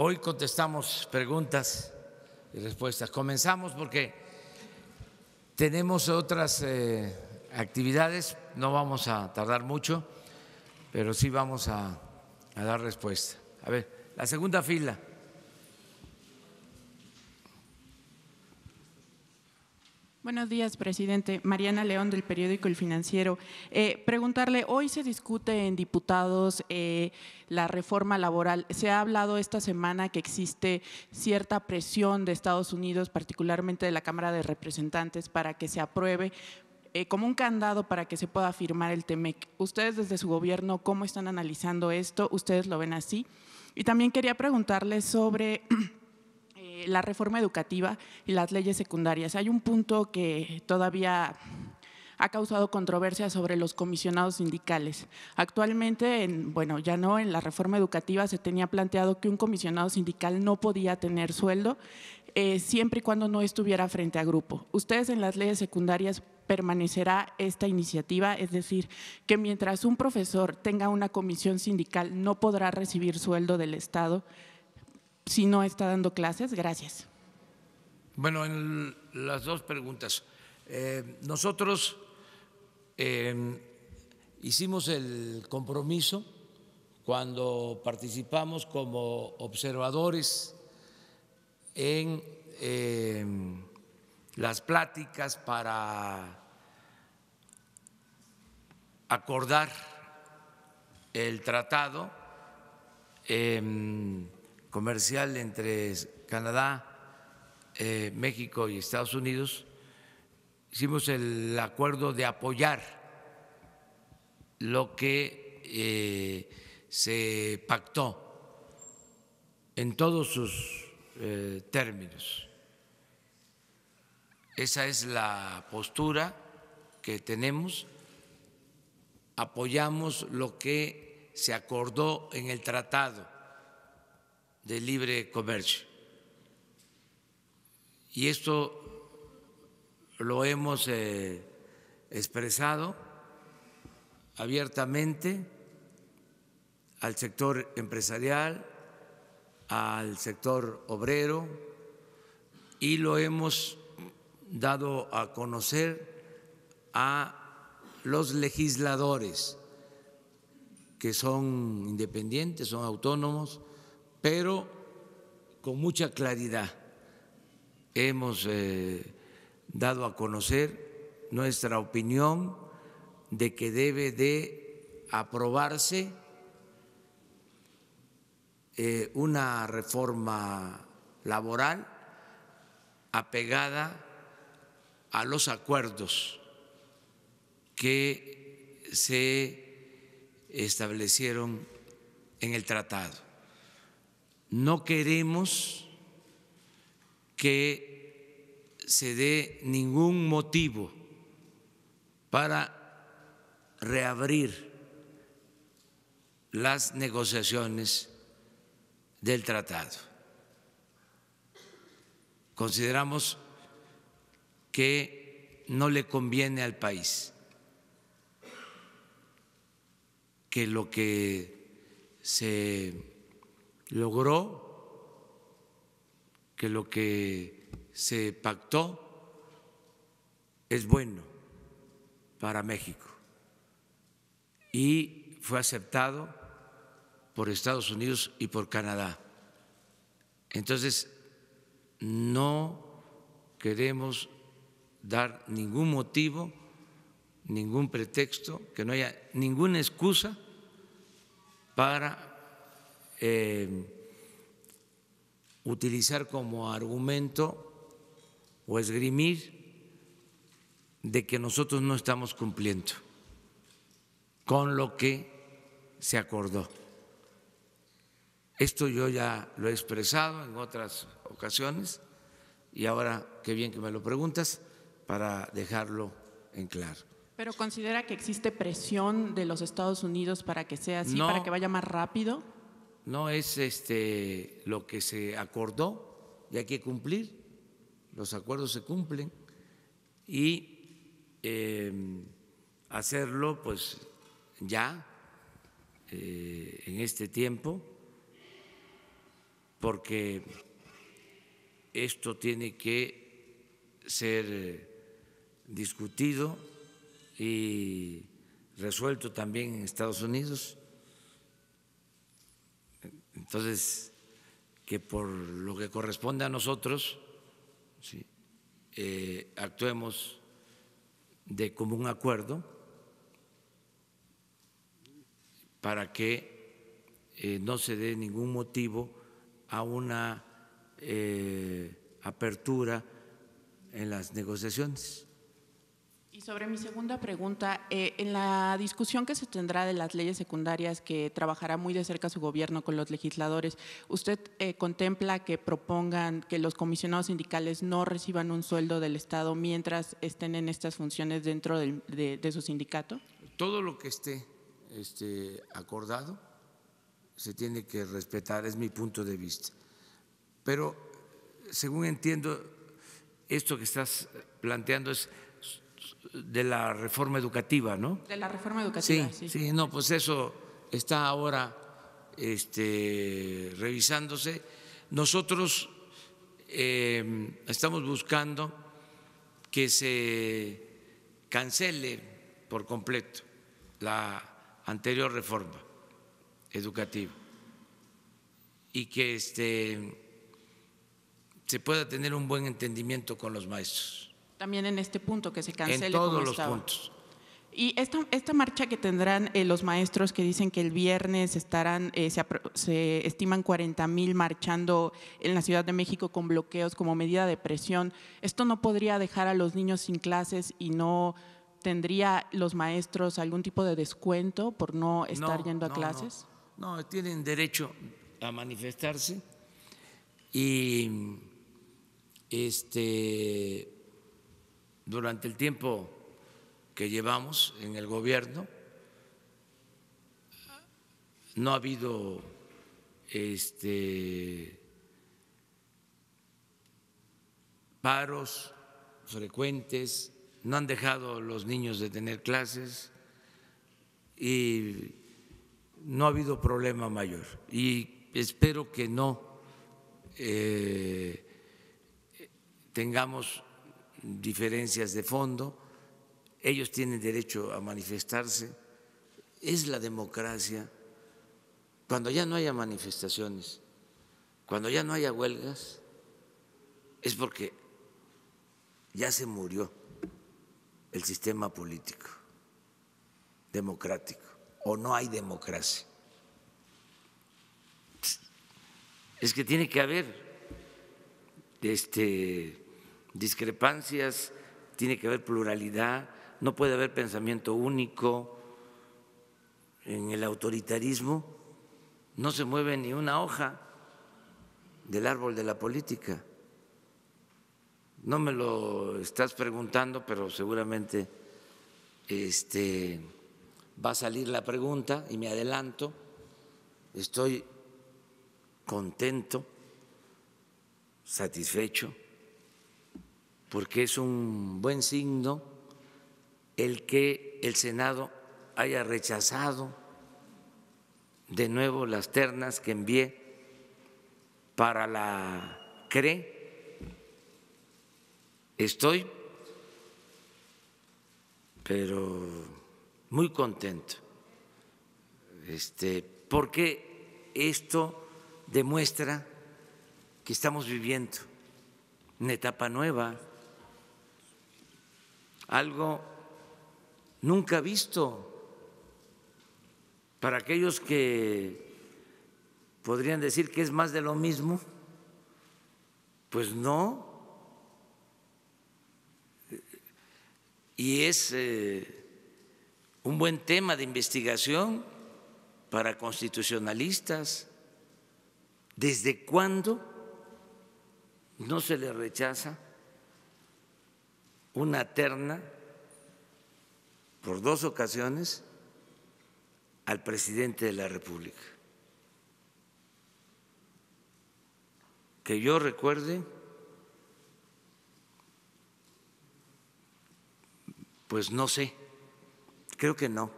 Hoy contestamos preguntas y respuestas. Comenzamos porque tenemos otras actividades, no vamos a tardar mucho, pero sí vamos a dar respuesta. A ver, la segunda fila. Buenos días, presidente. Mariana León, del periódico El Financiero. Preguntarle, hoy se discute en diputados la reforma laboral. Se ha hablado esta semana que existe cierta presión de Estados Unidos, particularmente de la Cámara de Representantes, para que se apruebe como un candado para que se pueda firmar el TEMEC. Ustedes desde su gobierno, ¿cómo están analizando esto? ¿Ustedes lo ven así? Y también quería preguntarle sobre la reforma educativa y las leyes secundarias. Hay un punto que todavía ha causado controversia sobre los comisionados sindicales. Actualmente, ya no, en la reforma educativa se tenía planteado que un comisionado sindical no podía tener sueldo siempre y cuando no estuviera frente a grupo. ¿Ustedes en las leyes secundarias permanecerá esta iniciativa? Es decir, que mientras un profesor tenga una comisión sindical no podrá recibir sueldo del Estado si no está dando clases. Gracias. Bueno, en las dos preguntas. Nosotros hicimos el compromiso cuando participamos como observadores en las pláticas para acordar el tratado comercial entre Canadá, México y Estados Unidos. Hicimos el acuerdo de apoyar lo que se pactó en todos sus términos. Esa es la postura que tenemos. Apoyamos lo que se acordó en el Tratado de Libre Comercio. Y esto lo hemos expresado abiertamente al sector empresarial, al sector obrero, y lo hemos dado a conocer a los legisladores que son independientes, son autónomos, pero con mucha claridad hemos dado a conocer nuestra opinión de que debe de aprobarse una reforma laboral apegada a los acuerdos que se establecieron en el tratado. No queremos que se dé ningún motivo para reabrir las negociaciones del tratado. Consideramos que no le conviene al país, que lo que se logró, que lo que se pactó es bueno para México y fue aceptado por Estados Unidos y por Canadá. Entonces, no queremos dar ningún motivo, ningún pretexto, que no haya ninguna excusa para utilizar como argumento o esgrimir de que nosotros no estamos cumpliendo con lo que se acordó. Esto yo ya lo he expresado en otras ocasiones y ahora qué bien que me lo preguntas para dejarlo en claro. ¿Pero considera que existe presión de los Estados Unidos para que sea así, No, para que vaya más rápido? No es lo que se acordó y hay que cumplir, los acuerdos se cumplen y hacerlo pues ya en este tiempo porque esto tiene que ser discutido y resuelto también en Estados Unidos. Entonces, que por lo que corresponde a nosotros, ¿sí?, actuemos de común acuerdo para que no se dé ningún motivo a una apertura en las negociaciones. Y sobre mi segunda pregunta, en la discusión que se tendrá de las leyes secundarias que trabajará muy de cerca su gobierno con los legisladores, ¿usted contempla que propongan que los comisionados sindicales no reciban un sueldo del Estado mientras estén en estas funciones dentro de su sindicato? Todo lo que esté acordado se tiene que respetar, es mi punto de vista. Pero según entiendo, esto que estás planteando es de la reforma educativa, ¿no? De la reforma educativa, sí. Sí, no, pues eso está ahora revisándose. Nosotros estamos buscando que se cancele por completo la anterior reforma educativa y que se pueda tener un buen entendimiento con los maestros. También en este punto, que se cancele en todos como los estaba. puntos. Y esta marcha que tendrán los maestros que dicen que el viernes estarán, se estiman 40,000 marchando en la Ciudad de México con bloqueos como medida de presión, ¿esto no podría dejar a los niños sin clases y no tendría los maestros algún tipo de descuento por no estar yendo a clases? No, tienen derecho a manifestarse y durante el tiempo que llevamos en el gobierno no ha habido paros frecuentes, no han dejado los niños de tener clases y no ha habido problema mayor. Y espero que no tengamos diferencias de fondo. Ellos tienen derecho a manifestarse, es la democracia. Cuando ya no haya manifestaciones, cuando ya no haya huelgas, es porque ya se murió el sistema político democrático o no hay democracia. Es que tiene que haber discrepancias, tiene que haber pluralidad, no puede haber pensamiento único. En el autoritarismo no se mueve ni una hoja del árbol de la política. No me lo estás preguntando, pero seguramente va a salir la pregunta y me adelanto. Estoy contento, satisfecho, porque es un buen signo el que el Senado haya rechazado de nuevo las ternas que envié para la CRE. Estoy, pero muy contento, porque esto demuestra que estamos viviendo una etapa nueva, algo nunca visto. Para aquellos que podrían decir que es más de lo mismo, pues no. Y es un buen tema de investigación para constitucionalistas. ¿Desde cuándo no se le rechaza una terna por 2 ocasiones al presidente de la República? Que yo recuerde, pues no sé, creo que no.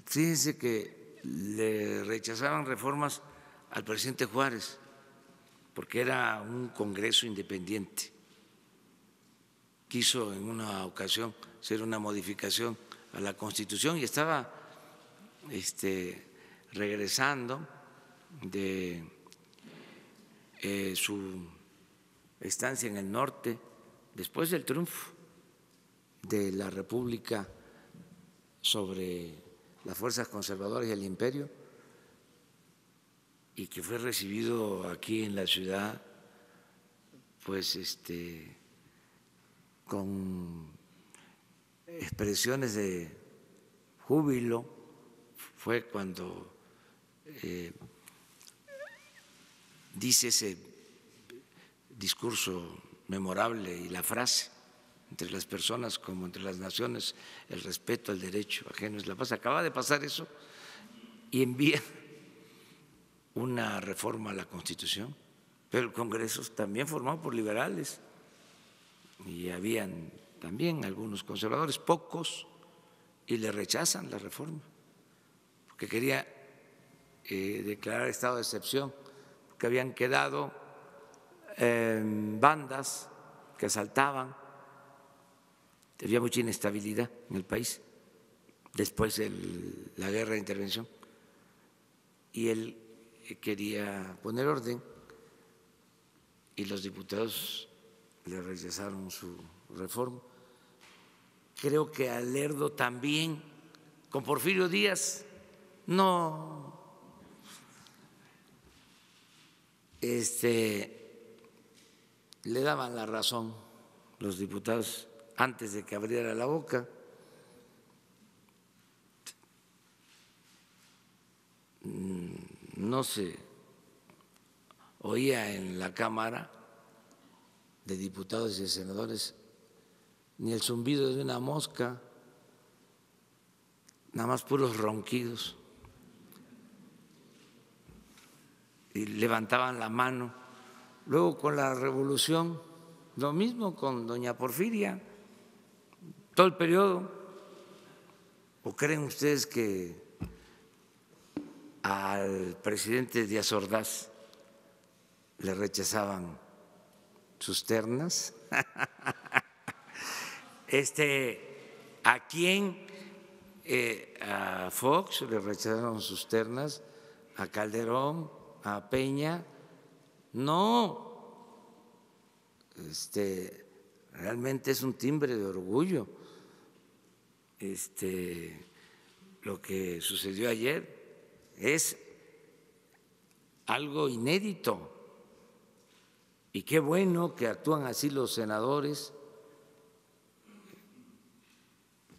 Fíjense que le rechazaban reformas al presidente Juárez, porque era un Congreso independiente. Quiso en una ocasión hacer una modificación a la Constitución y estaba regresando de su estancia en el norte después del triunfo de la República sobre las fuerzas conservadoras y el imperio, y que fue recibido aquí en la ciudad pues con expresiones de júbilo. Fue cuando dice ese discurso memorable y la frase: entre las personas como entre las naciones, el respeto al derecho ajeno es la paz. Acaba de pasar eso y envía una reforma a la Constitución, pero el Congreso también formado por liberales y habían también algunos conservadores, pocos, y le rechazan la reforma porque quería declarar estado de excepción, porque habían quedado bandas que asaltaban. Había mucha inestabilidad en el país después de la guerra de intervención y él quería poner orden y los diputados le rechazaron su reforma. Creo que a Lerdo también, con Porfirio Díaz, no le daban la razón los diputados antes de que abriera la boca. No se oía en la Cámara de Diputados y Senadores ni el zumbido de una mosca, nada más puros ronquidos. Y levantaban la mano. Luego con la revolución, lo mismo con doña Porfiria, todo el periodo. ¿O creen ustedes que al presidente Díaz Ordaz le rechazaban sus ternas? ¿A quién? A Fox le rechazaron sus ternas, a Calderón, a Peña. No, realmente es un timbre de orgullo lo que sucedió ayer. Es algo inédito y qué bueno que actúan así los senadores,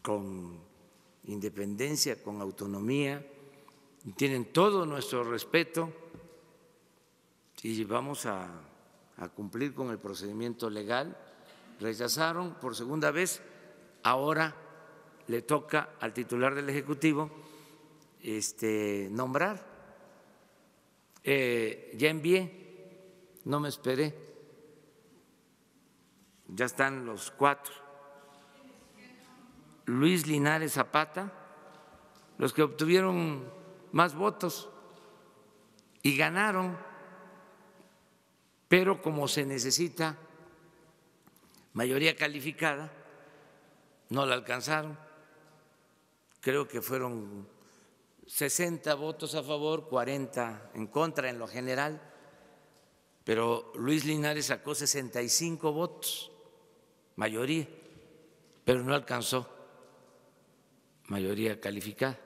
con independencia, con autonomía, y tienen todo nuestro respeto y vamos a cumplir con el procedimiento legal. Rechazaron por segunda vez, ahora le toca al titular del Ejecutivo nombrar. Ya envié, no me esperé, ya están los 4. Luis Linares Zapata, los que obtuvieron más votos y ganaron, pero como se necesita mayoría calificada, no la alcanzaron. Creo que fueron 60 votos a favor, 40 en contra en lo general, pero Luis Linares sacó 65 votos, mayoría, pero no alcanzó mayoría calificada.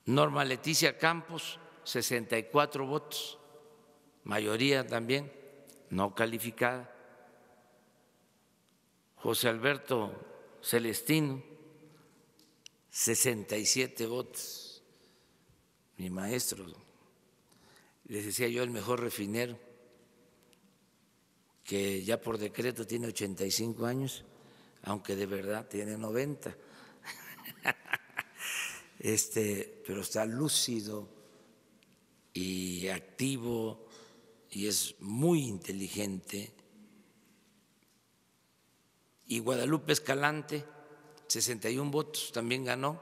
Norma Leticia Campos, 64 votos, mayoría también, no calificada. José Alberto Celestino, 67 votos, mi maestro, les decía yo, el mejor refinero, que ya por decreto tiene 85 años, aunque de verdad tiene 90. Pero está lúcido y activo y es muy inteligente. Y Guadalupe Escalante, 61 votos, también ganó,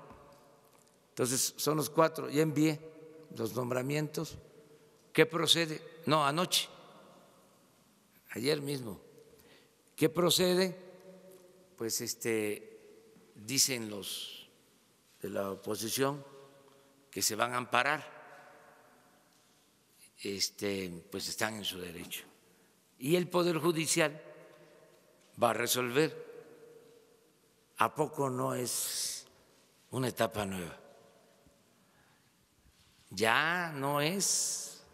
Entonces, son los 4. Ya envié los nombramientos. ¿Qué procede? No, anoche, ayer mismo. ¿Qué procede? Pues dicen los de la oposición que se van a amparar, pues están en su derecho. Y el Poder Judicial va a resolver. ¿A poco no es una etapa nueva? Ya no es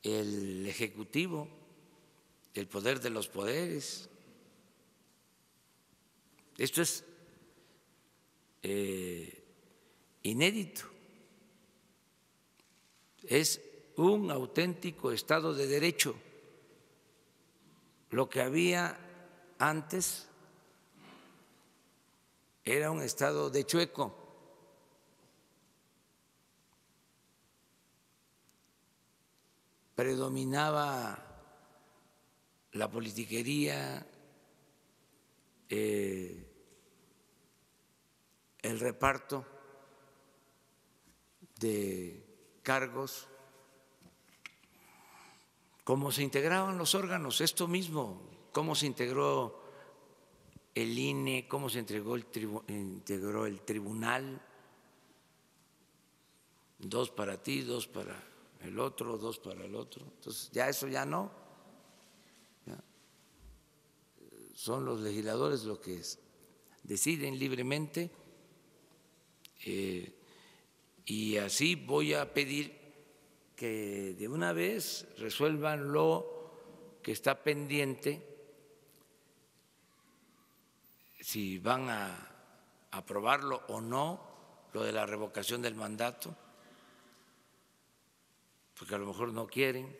el Ejecutivo el poder de los poderes. Esto es inédito. Es un auténtico Estado de Derecho. Lo que había antes era un Estado de chueco. Predominaba la politiquería, el reparto de cargos, cómo se integraban los órganos, esto mismo, cómo se integró el INE, cómo se integró el tribunal, 2 para ti, 2 para el otro, 2 para el otro. Entonces, ya eso ya no. Ya. Son los legisladores los que deciden libremente y así voy a pedir que de una vez resuelvan lo que está pendiente, si van a aprobarlo o no, lo de la revocación del mandato, porque a lo mejor no quieren,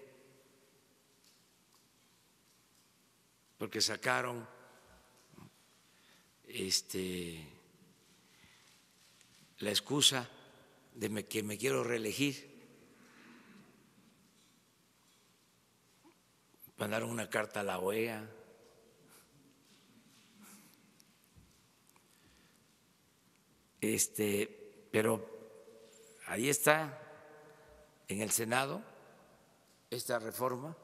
porque sacaron la excusa de que me quiero reelegir. Mandaron una carta a la OEA. Pero ahí está en el Senado esta reforma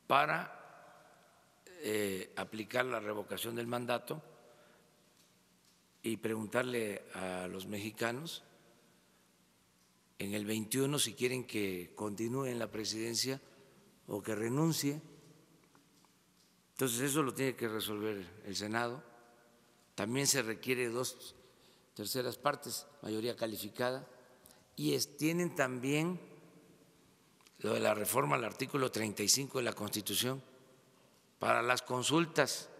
para aplicar la revocación del mandato y preguntarle a los mexicanos en el 21 si quieren que continúe en la presidencia o que renuncie. Entonces eso lo tiene que resolver el Senado. También se requiere 2/3 partes, mayoría calificada, y tienen también lo de la reforma al artículo 35 de la Constitución para las consultas,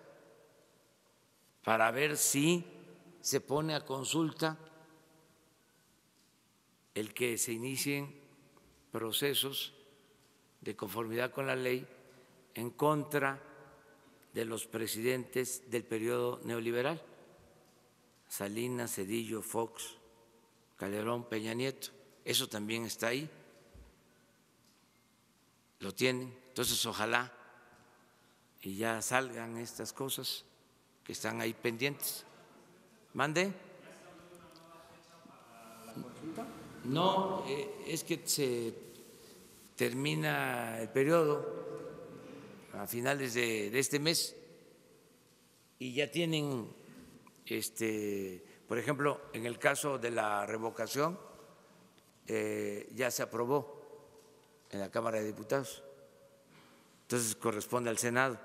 para ver si se pone a consulta el que se inicien procesos de conformidad con la ley en contra de los presidentes del periodo neoliberal, Salinas, Zedillo, Fox, Calderón, Peña Nieto. Eso también está ahí, lo tienen. Entonces, ojalá y ya salgan estas cosas que están ahí pendientes. ¿Mande? No, es que se termina el periodo a finales de este mes y ya tienen, por ejemplo, en el caso de la revocación, ya se aprobó en la Cámara de Diputados, entonces corresponde al Senado.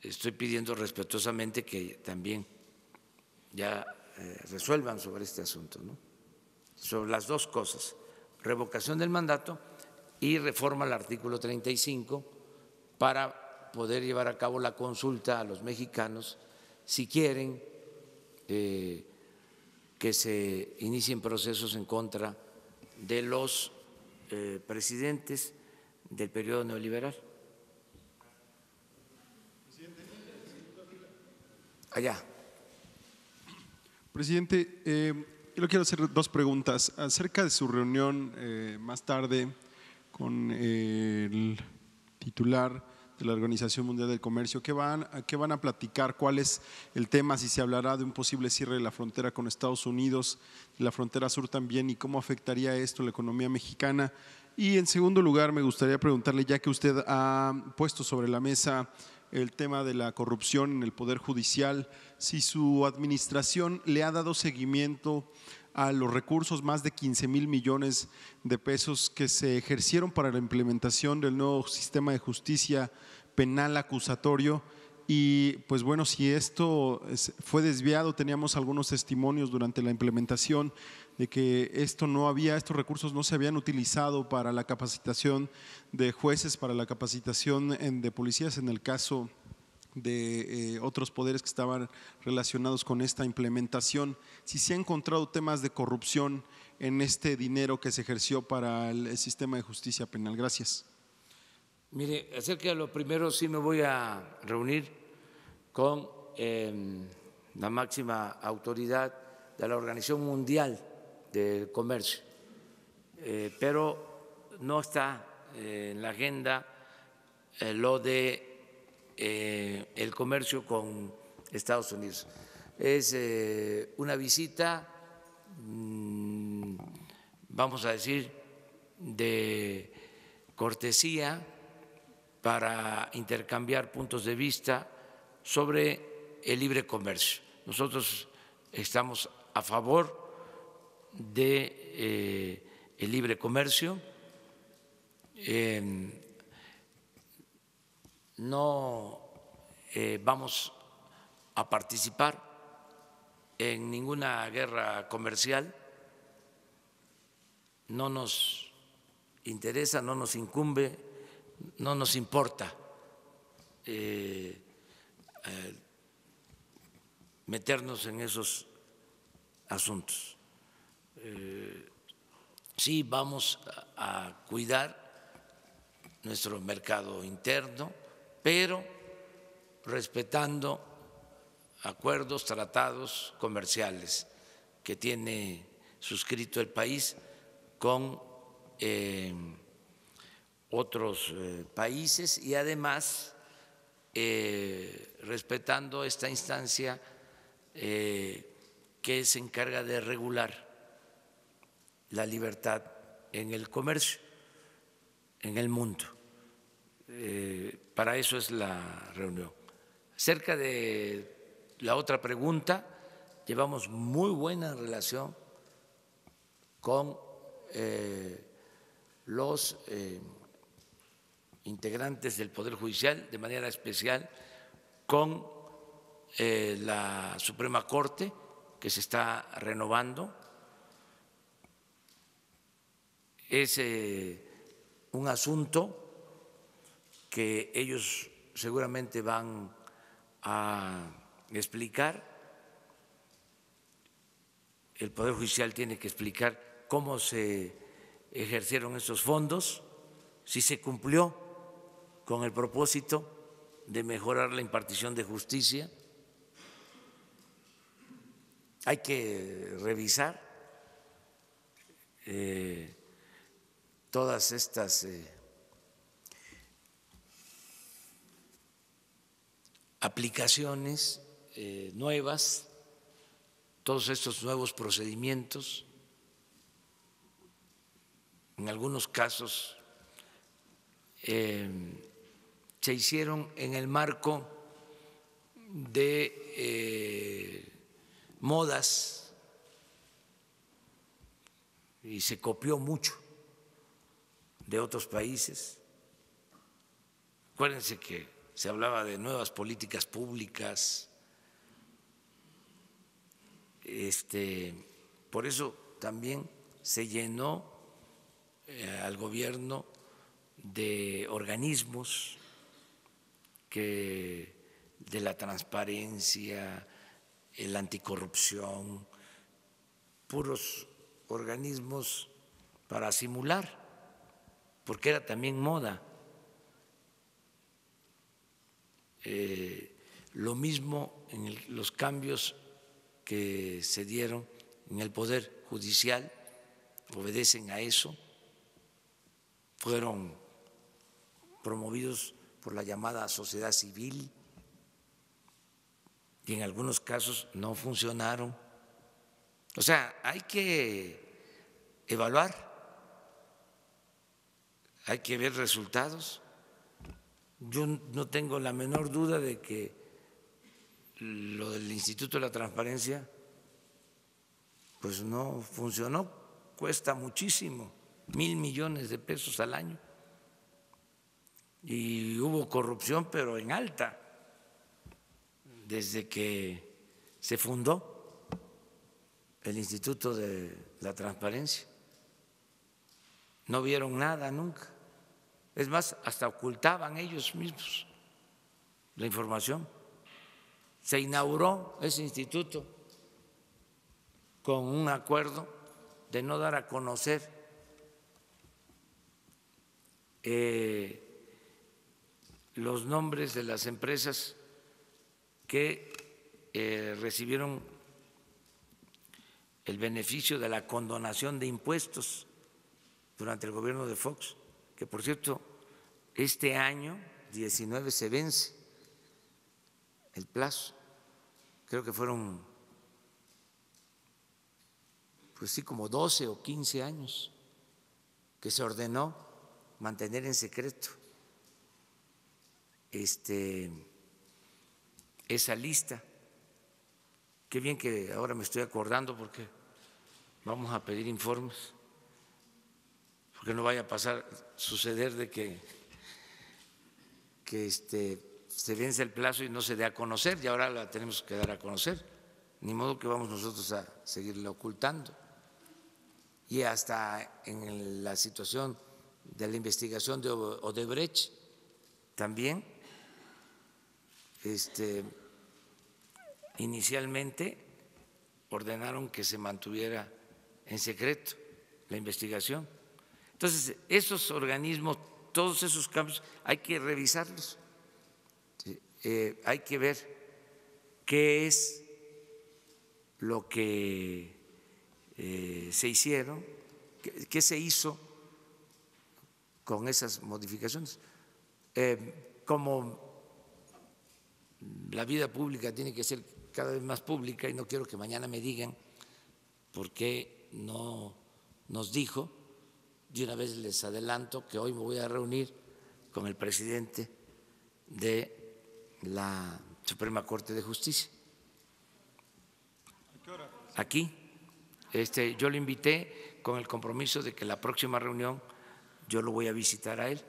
Estoy pidiendo respetuosamente que también ya resuelvan sobre este asunto, ¿no? Sobre las dos cosas, revocación del mandato y reforma al artículo 35 para poder llevar a cabo la consulta a los mexicanos si quieren que se inicien procesos en contra de los presidentes del periodo neoliberal. Allá. Presidente, yo le quiero hacer 2 preguntas acerca de su reunión más tarde con el titular de la Organización Mundial del Comercio. ¿Qué van a platicar? ¿Cuál es el tema? Si se hablará de un posible cierre de la frontera con Estados Unidos, de la frontera sur también, y cómo afectaría esto a la economía mexicana. Y en segundo lugar, me gustaría preguntarle, ya que usted ha puesto sobre la mesa el tema de la corrupción en el Poder Judicial, si su administración le ha dado seguimiento a los recursos, más de 15,000 millones de pesos que se ejercieron para la implementación del nuevo sistema de justicia penal acusatorio. Y pues bueno, si esto fue desviado, teníamos algunos testimonios durante la implementación de que estos recursos no se habían utilizado para la capacitación de jueces, para la capacitación de policías en el caso de otros poderes que estaban relacionados con esta implementación. Si se han encontrado temas de corrupción en este dinero que se ejerció para el sistema de justicia penal. Gracias. Mire, acerca de lo primero, sí me voy a reunir con la máxima autoridad de la Organización Mundial del Comercio, pero no está en la agenda lo de el comercio con Estados Unidos. Es una visita, vamos a decir, de cortesía para intercambiar puntos de vista sobre el libre comercio. Nosotros estamos a favor de el libre comercio. No vamos a participar en ninguna guerra comercial, no nos interesa, no nos incumbe, no nos importa meternos en esos asuntos. Sí vamos a cuidar nuestro mercado interno, pero respetando acuerdos, tratados comerciales que tiene suscrito el país con otros países y además respetando esta instancia que se encarga de regular la libertad en el comercio en el mundo. Para eso es la reunión. Acerca de la otra pregunta, llevamos muy buena relación con los integrantes del Poder Judicial, de manera especial con la Suprema Corte, que se está renovando. Es un asunto que ellos seguramente van a explicar. El Poder Judicial tiene que explicar cómo se ejercieron esos fondos, si se cumplió con el propósito de mejorar la impartición de justicia. Hay que revisar todas estas aplicaciones nuevas, todos estos nuevos procedimientos. En algunos casos se hicieron en el marco de modas y se copió mucho de otros países. Acuérdense que se hablaba de nuevas políticas públicas. Por eso también se llenó al gobierno de organismos de la transparencia, la anticorrupción, puros organismos para simular, porque era también moda. Lo mismo en los cambios que se dieron en el Poder Judicial, obedecen a eso, fueron promovidos por la llamada sociedad civil y en algunos casos no funcionaron. O sea, hay que evaluar, hay que ver resultados. Yo no tengo la menor duda de que lo del Instituto de la Transparencia pues no funcionó, cuesta muchísimo, 1,000 millones de pesos al año. Y hubo corrupción, pero en alta, desde que se fundó el Instituto de la Transparencia. No vieron nada nunca. Es más, hasta ocultaban ellos mismos la información. Se inauguró ese instituto con un acuerdo de no dar a conocer los nombres de las empresas que recibieron el beneficio de la condonación de impuestos durante el gobierno de Fox, que por cierto, este año 19 se vence el plazo. Creo que fueron, pues sí, como 12 o 15 años que se ordenó mantener en secreto esa lista. Qué bien que ahora me estoy acordando porque vamos a pedir informes, porque no vaya a suceder de que se vence el plazo y no se dé a conocer, y ahora la tenemos que dar a conocer. Ni modo que vamos nosotros a seguirla ocultando. Y hasta en la situación de la investigación de Odebrecht también, inicialmente ordenaron que se mantuviera en secreto la investigación. Entonces, esos organismos, todos esos cambios, hay que revisarlos. Hay que ver qué es lo que se hicieron, qué se hizo con esas modificaciones. Como la vida pública tiene que ser cada vez más pública, y no quiero que mañana me digan por qué no nos dijo, de una vez les adelanto que hoy me voy a reunir con el presidente de la Suprema Corte de Justicia. Aquí, yo lo invité con el compromiso de que la próxima reunión yo lo voy a visitar a él.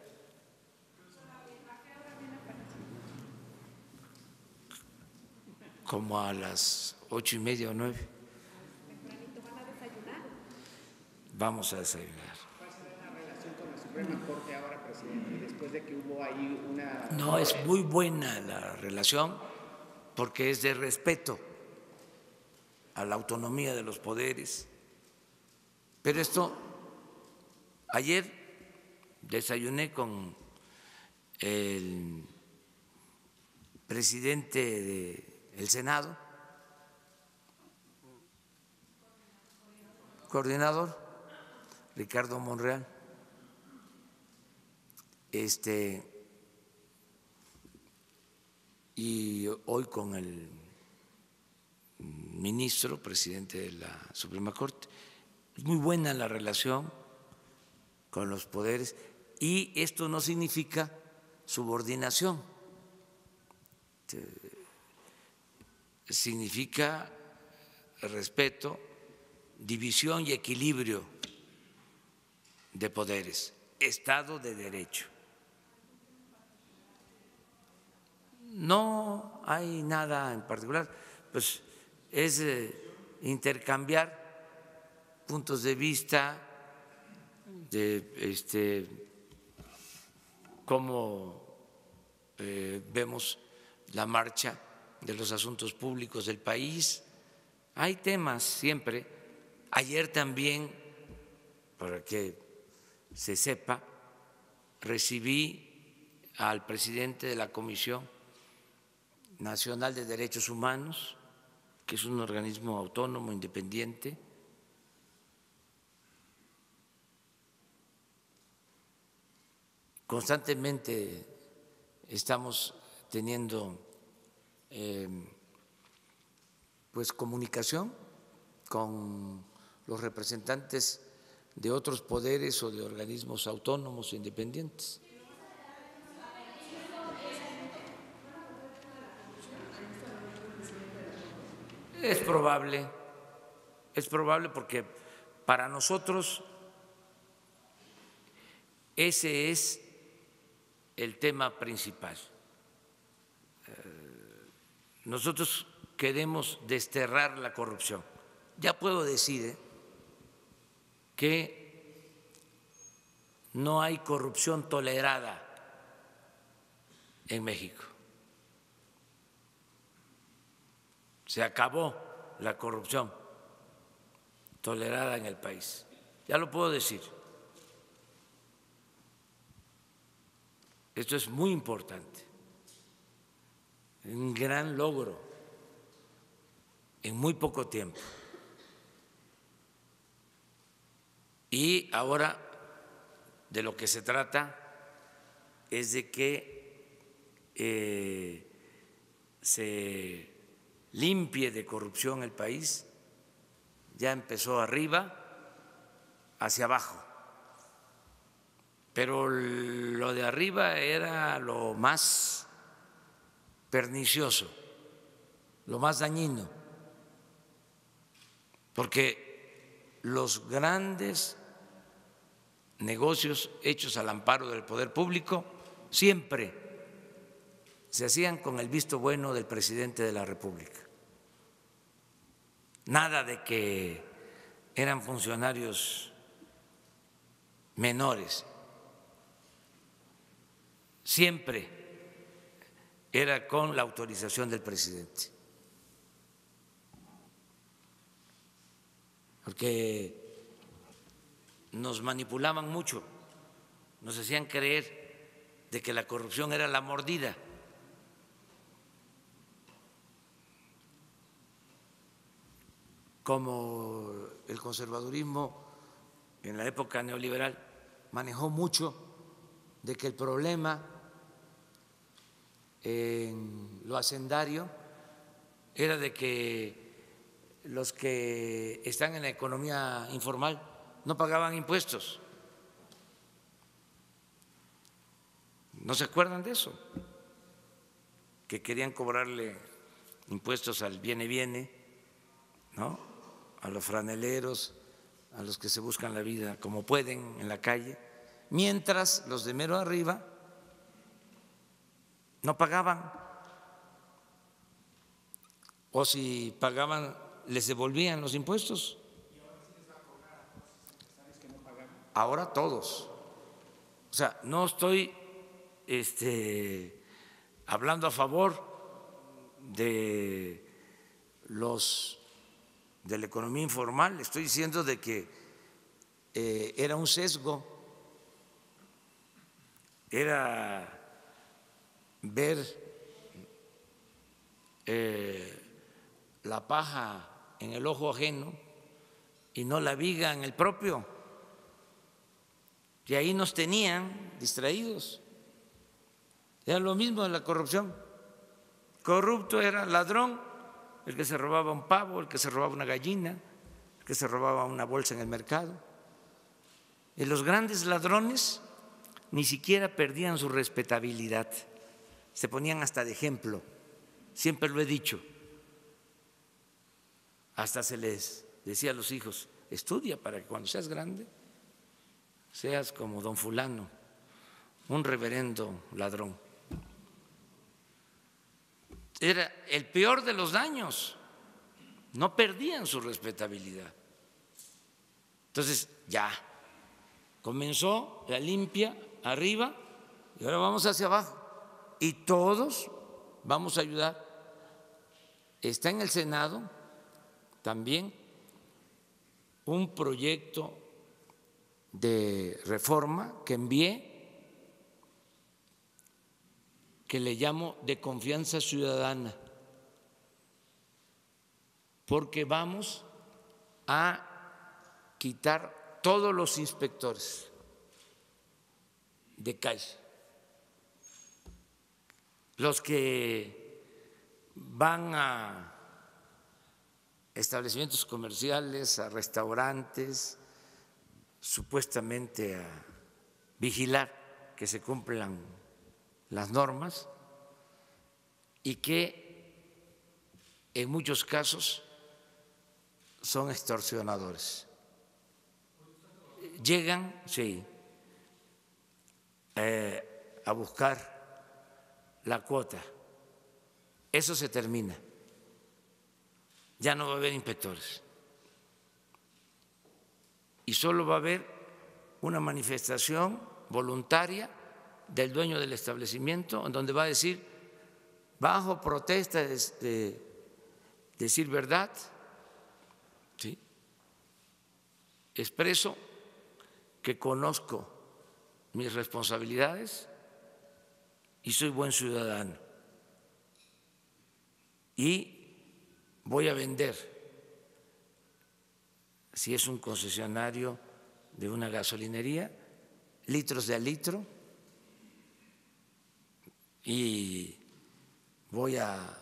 Como a las 8:30 o 9. ¿Van a desayunar? Vamos a desayunar. ¿Cuál será la relación con la Suprema Corte ahora, presidente? Después de que hubo ahí una… No, es muy buena la relación porque es de respeto a la autonomía de los poderes. Pero ayer desayuné con el presidente del Senado, coordinador Ricardo Monreal, y hoy con el ministro, presidente de la Suprema Corte. Es muy buena la relación con los poderes y esto no significa subordinación, significa respeto, división y equilibrio de poderes, Estado de Derecho. No hay nada en particular, pues es intercambiar puntos de vista de cómo vemos la marcha de los asuntos públicos del país. Hay temas siempre. Ayer también, para que se sepa, recibí al presidente de la Comisión Nacional de Derechos Humanos, que es un organismo autónomo, independiente. Constantemente estamos teniendo pues comunicación con los representantes de otros poderes o de organismos autónomos o independientes. Es probable porque para nosotros ese es el tema principal. Nosotros queremos desterrar la corrupción. Ya puedo decir que no hay corrupción tolerada en México. Se acabó la corrupción tolerada en el país. Ya lo puedo decir. Esto es muy importante, un gran logro en muy poco tiempo. Y ahora de lo que se trata es de que se limpie de corrupción el país. Ya empezó arriba, hacia abajo. Pero lo de arriba era lo más pernicioso, lo más dañino, porque los grandes negocios hechos al amparo del poder público siempre se hacían con el visto bueno del presidente de la República. Nada de que eran funcionarios menores. Siempre era con la autorización del presidente, porque nos manipulaban mucho, nos hacían creer de que la corrupción era la mordida. Como el conservadurismo en la época neoliberal manejó mucho de que el problema en lo hacendario era de que los que están en la economía informal no pagaban impuestos. ¿No se acuerdan de eso? Que querían cobrarle impuestos al viene, ¿no? A los franeleros, a los que se buscan la vida como pueden en la calle, mientras los de mero arriba no pagaban, o si pagaban les devolvían los impuestos. Ahora todos. O sea, no estoy hablando a favor de los de la economía informal, estoy diciendo de que era un sesgo, era ver la paja en el ojo ajeno y no la viga en el propio. Y ahí nos tenían distraídos. Era lo mismo de la corrupción. Corrupto era ladrón, el que se robaba un pavo, el que se robaba una gallina, el que se robaba una bolsa en el mercado. Y los grandes ladrones ni siquiera perdían su respetabilidad, se ponían hasta de ejemplo, siempre lo he dicho. Hasta se les decía a los hijos, estudia para que cuando seas grande seas como don fulano, un reverendo ladrón. Era el peor de los daños, no perdían su respetabilidad. Entonces ya comenzó la limpia arriba y ahora vamos hacia abajo y todos vamos a ayudar. Está en el Senado también un proyecto de reforma que envié, que le llamo de confianza ciudadana, porque vamos a quitar todos los inspectores de calle los que van a establecimientos comerciales, a restaurantes, supuestamente a vigilar que se cumplan las normas y que en muchos casos son extorsionadores. Llegan, sí, a buscar la cuota. Eso se termina. Ya no va a haber inspectores. Y solo va a haber una manifestación voluntaria del dueño del establecimiento en donde va a decir, bajo protesta de decir verdad, ¿sí?, expreso que conozco mis responsabilidades y soy buen ciudadano y voy a vender, si es un concesionario de una gasolinería, litros de a litro y voy a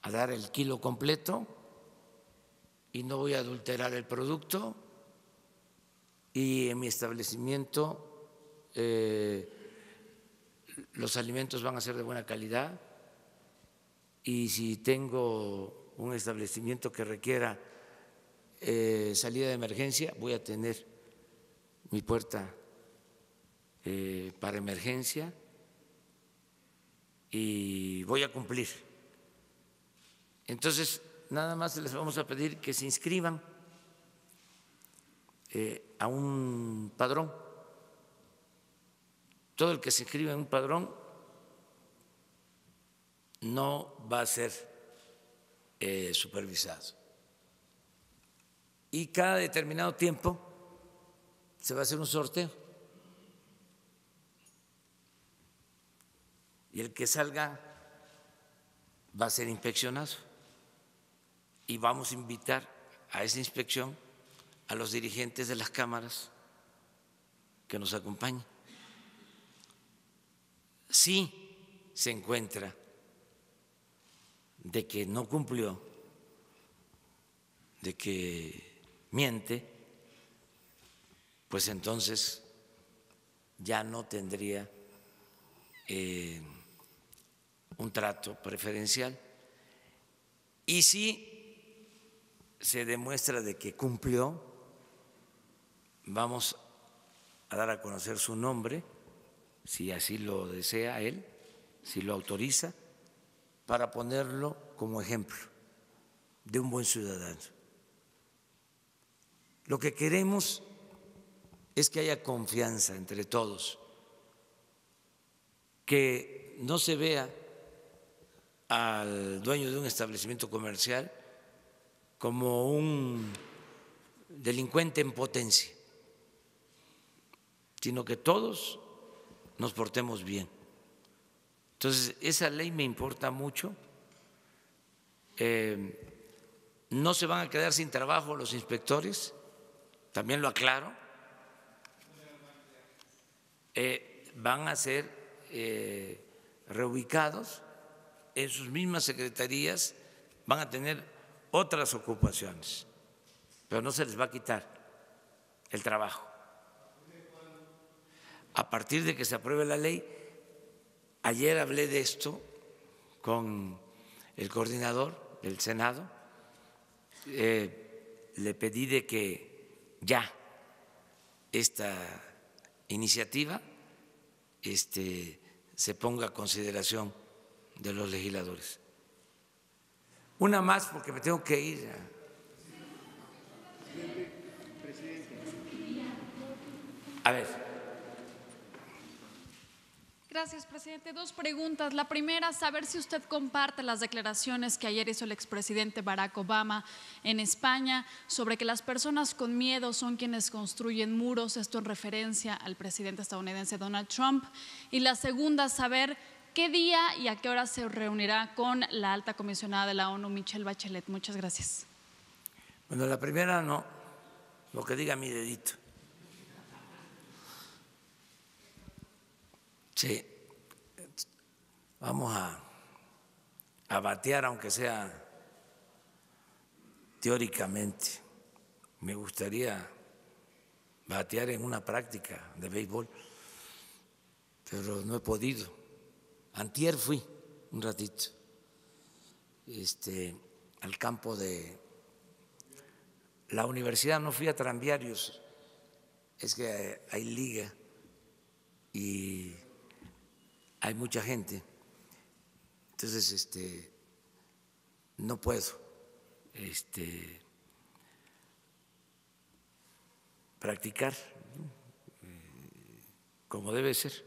dar el kilo completo y no voy a adulterar el producto y en mi establecimiento los alimentos van a ser de buena calidad y si tengo un establecimiento que requiera salida de emergencia, voy a tener mi puerta para emergencia y voy a cumplir. Entonces, nada más les vamos a pedir que se inscriban a un padrón. Todo el que se inscriba en un padrón no va a ser supervisado. Y cada determinado tiempo se va a hacer un sorteo. Y el que salga va a ser inspeccionado. Y vamos a invitar a esa inspección a los dirigentes de las cámaras que nos acompañen. Si se encuentra de que no cumplió, de que miente, pues entonces ya no tendría un trato preferencial. Y si se demuestra de que cumplió, vamos a dar a conocer su nombre, si así lo desea él, si lo autoriza, para ponerlo como ejemplo de un buen ciudadano. Lo que queremos es que haya confianza entre todos, que no se vea al dueño de un establecimiento comercial como un delincuente en potencia, sino que todos nos portemos bien. Entonces, esa ley me importa mucho. No se van a quedar sin trabajo los inspectores, también lo aclaro. Van a ser reubicados en sus mismas secretarías, van a tener otras ocupaciones, pero no se les va a quitar el trabajo. A partir de que se apruebe la ley, ayer hablé de esto con el coordinador del Senado, le pedí de que ya esta iniciativa se ponga a consideración de los legisladores. Una más porque me tengo que ir. A ver. Gracias, presidente. Dos preguntas. La primera, saber si usted comparte las declaraciones que ayer hizo el expresidente Barack Obama en España sobre que las personas con miedo son quienes construyen muros, esto en referencia al presidente estadounidense Donald Trump. Y la segunda, saber qué día y a qué hora se reunirá con la alta comisionada de la ONU, Michelle Bachelet. Muchas gracias. Bueno, la primera no, lo que diga mi dedito. Sí, vamos a batear, aunque sea teóricamente. Me gustaría batear en una práctica de béisbol, pero no he podido. Antier fui un ratito al campo de la universidad, no fui a tranviarios, es que hay liga y hay mucha gente, entonces no puedo practicar como debe ser,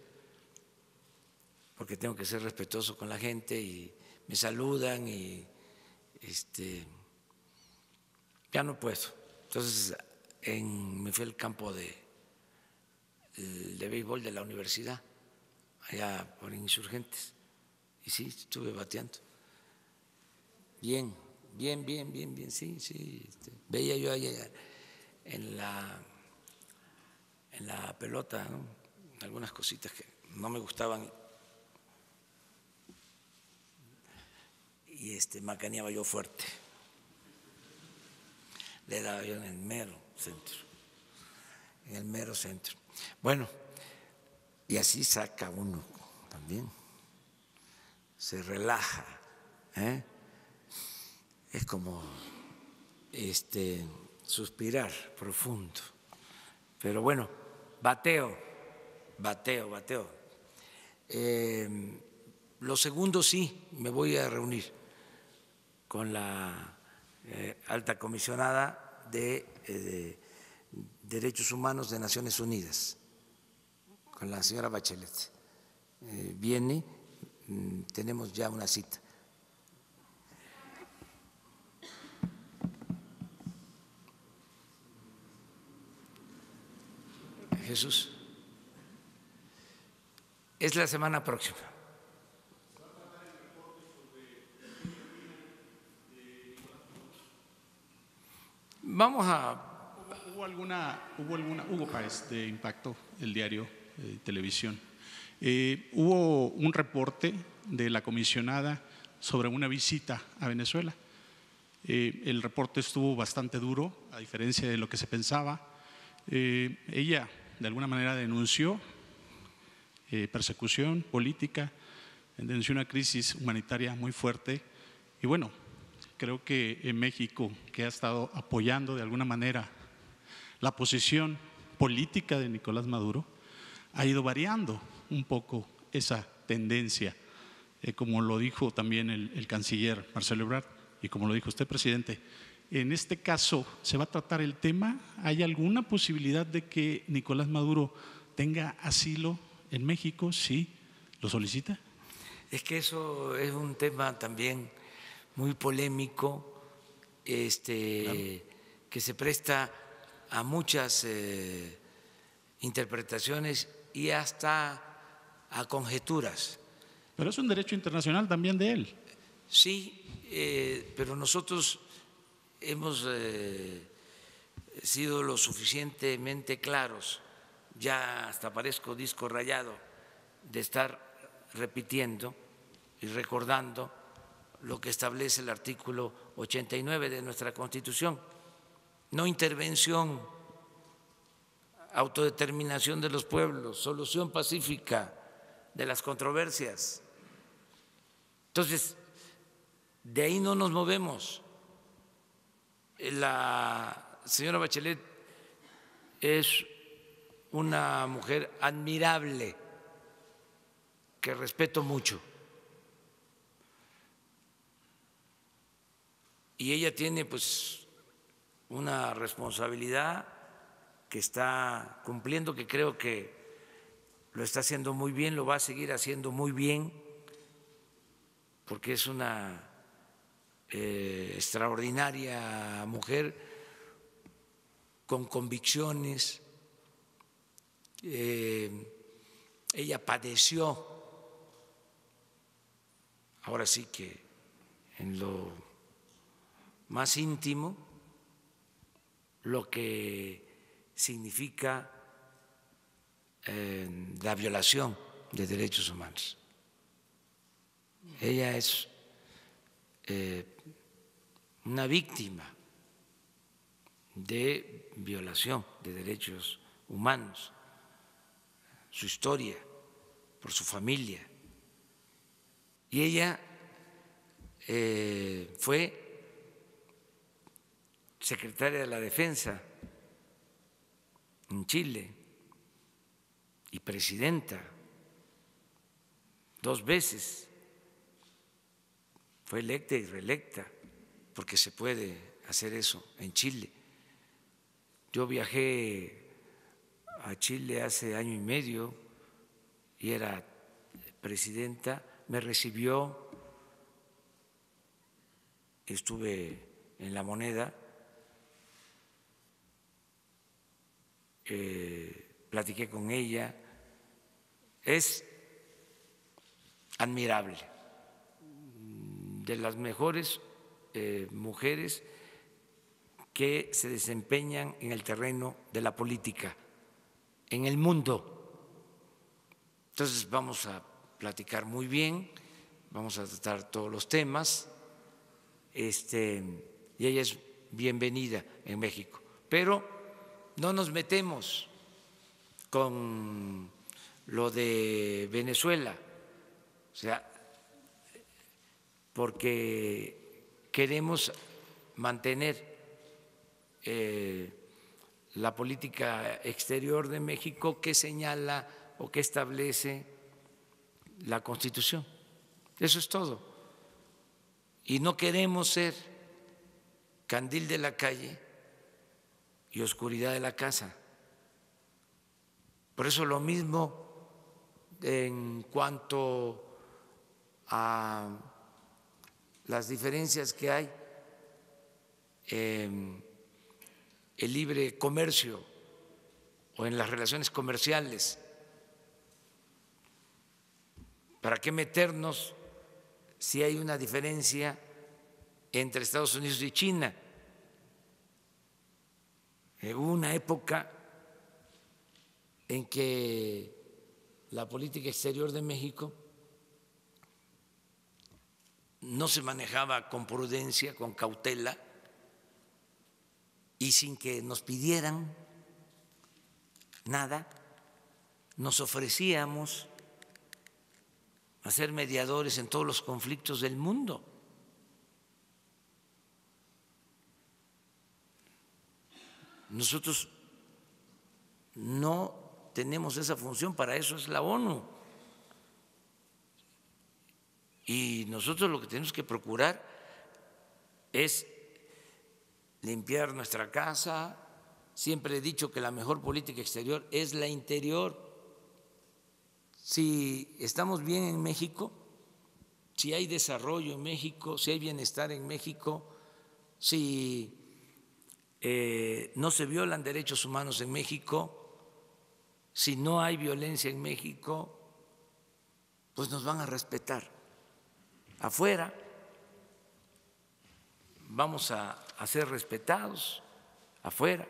porque tengo que ser respetuoso con la gente y me saludan y ya no puedo. Entonces me fui al campo de béisbol de la universidad, allá por Insurgentes, y sí, estuve bateando. Bien, sí. Veía yo ahí en la pelota, ¿no?, algunas cositas que no me gustaban y macaneaba yo fuerte. Le daba yo en el mero centro. Bueno, y así saca uno también, se relaja, es como suspirar profundo. Pero bueno, bateo. Lo segundo, sí, me voy a reunir con la alta comisionada de Derechos Humanos de Naciones Unidas, con la señora Bachelet. Viene, tenemos ya una cita. Jesús, es la semana próxima. Vamos a… Hubo Páez de Impacto, el diario Televisión. Hubo un reporte de la comisionada sobre una visita a Venezuela. El reporte estuvo bastante duro, a diferencia de lo que se pensaba. Ella de alguna manera denunció persecución política, denunció una crisis humanitaria muy fuerte y bueno, creo que en México, que ha estado apoyando de alguna manera la posición política de Nicolás Maduro, ha ido variando un poco esa tendencia, como lo dijo también el canciller Marcelo Ebrard y como lo dijo usted, presidente. En este caso, ¿se va a tratar el tema? ¿Hay alguna posibilidad de que Nicolás Maduro tenga asilo en México? ¿Sí? ¿Lo solicita? Es que eso es un tema también muy polémico, claro, que se presta a muchas interpretaciones y hasta a conjeturas. Pero es un derecho internacional también de él. Sí, pero nosotros hemos sido lo suficientemente claros, ya hasta parezco disco rayado de estar repitiendo y recordando lo que establece el artículo 89 de nuestra Constitución: no intervención, autodeterminación de los pueblos, solución pacífica de las controversias. Entonces, de ahí no nos movemos. La señora Bachelet es una mujer admirable que respeto mucho. Y ella tiene pues una responsabilidad que está cumpliendo, que creo que lo está haciendo muy bien, lo va a seguir haciendo muy bien, porque es una extraordinaria mujer con convicciones. Ella padeció, ahora sí que en lo más íntimo, lo que significa la violación de derechos humanos. Ella es una víctima de violación de derechos humanos, su historia, por su familia. Y ella fue secretaria de la Defensa en Chile y presidenta 2 veces. Fue electa y reelecta, porque se puede hacer eso en Chile. Yo viajé a Chile hace año y medio y era presidenta, me recibió, estuve en La Moneda, platiqué con ella, es admirable, de las mejores mujeres que se desempeñan en el terreno de la política en el mundo. Entonces vamos a platicar muy bien, vamos a tratar todos los temas, y ella es bienvenida en México. Pero no nos metemos con lo de Venezuela, o sea, porque queremos mantener la política exterior de México que señala o que establece la Constitución. Eso es todo. Y no queremos ser candil de la calle y oscuridad de la casa. Por eso lo mismo en cuanto a las diferencias que hay en el libre comercio o en las relaciones comerciales. ¿Para qué meternos si hay una diferencia entre Estados Unidos y China? Hubo una época en que la política exterior de México no se manejaba con prudencia, con cautela y sin que nos pidieran nada, nos ofrecíamos a ser mediadores en todos los conflictos del mundo. Nosotros no tenemos esa función, para eso es la ONU. Y nosotros lo que tenemos que procurar es limpiar nuestra casa. Siempre he dicho que la mejor política exterior es la interior. Si estamos bien en México, si hay desarrollo en México, si hay bienestar en México, si no se violan derechos humanos en México, si no hay violencia en México, pues nos van a respetar. Afuera vamos a ser respetados, afuera.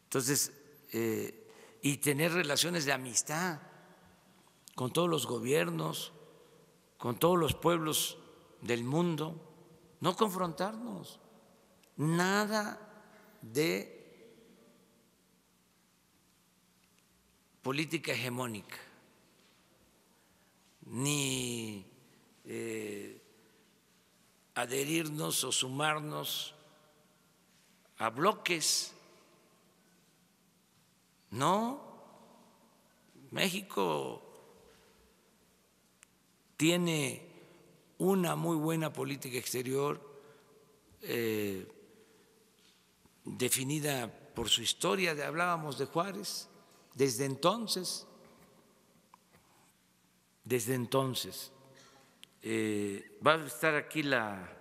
Entonces, y tener relaciones de amistad con todos los gobiernos, con todos los pueblos del mundo, no confrontarnos, nada de política hegemónica, ni adherirnos o sumarnos a bloques. No, México tiene una muy buena política exterior definida por su historia. Hablábamos de Juárez. Desde entonces va a estar aquí la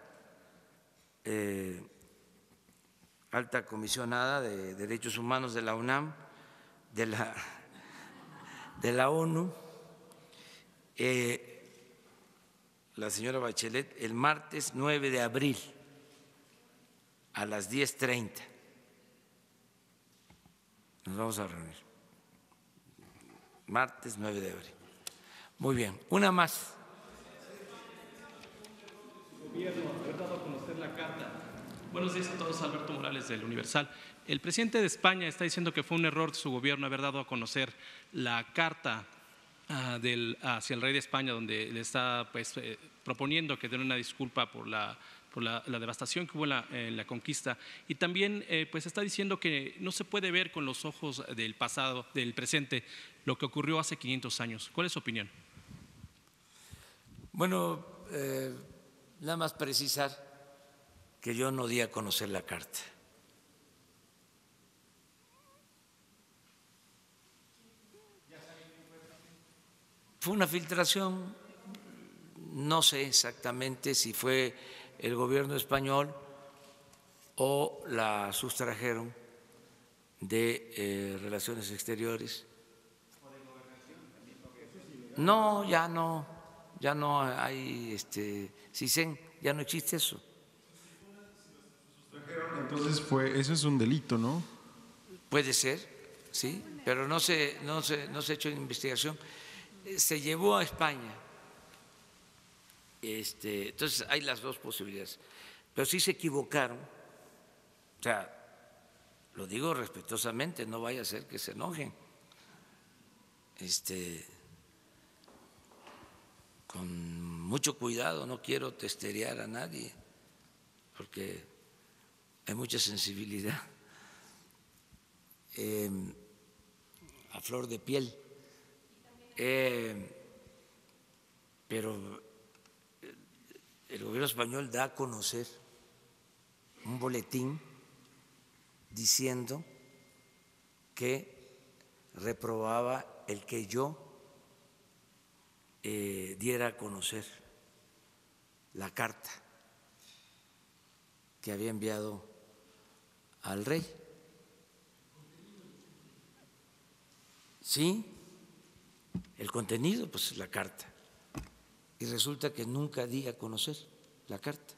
alta comisionada de Derechos Humanos de la UNAM, de la ONU, la señora Bachelet, el martes 9 de abril a las 10:30. Nos vamos a reunir. Martes 9 de abril. Muy bien, una más. Gobierno, haber dado a conocer la carta. Buenos días a todos, Alberto Morales del Universal. El presidente de España está diciendo que fue un error de su gobierno haber dado a conocer la carta hacia el rey de España, donde le está proponiendo que den una disculpa por la devastación que hubo en la conquista, y también pues está diciendo que no se puede ver con los ojos del pasado, del presente, lo que ocurrió hace 500 años. ¿Cuál es su opinión? Bueno, nada más precisar que yo no di a conocer la carta. Fue una filtración, no sé exactamente si fue el gobierno español o la sustrajeron de Relaciones Exteriores. No, ya no hay CISEN, ya no existe eso. Entonces eso es un delito, ¿no? Puede ser, sí, pero no se ha hecho investigación. Se llevó a España. Entonces hay las dos posibilidades, pero sí se equivocaron. O sea, lo digo respetuosamente, no vaya a ser que se enojen. Con mucho cuidado, no quiero testerear a nadie, porque hay mucha sensibilidad a flor de piel. Pero el gobierno español da a conocer un boletín diciendo que reprobaba el que yo diera a conocer la carta que había enviado al rey. Sí, el contenido, pues la carta. Y resulta que nunca di a conocer la carta.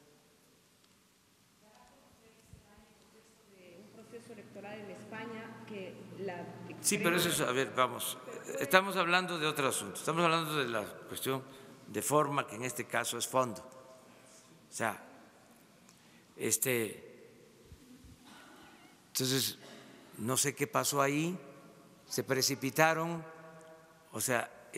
Un proceso electoral en España que la… Sí, pero eso es, a ver, vamos, estamos hablando de otro asunto, estamos hablando de la cuestión de forma, que en este caso es fondo. O sea, entonces, no sé qué pasó ahí, se precipitaron, o sea,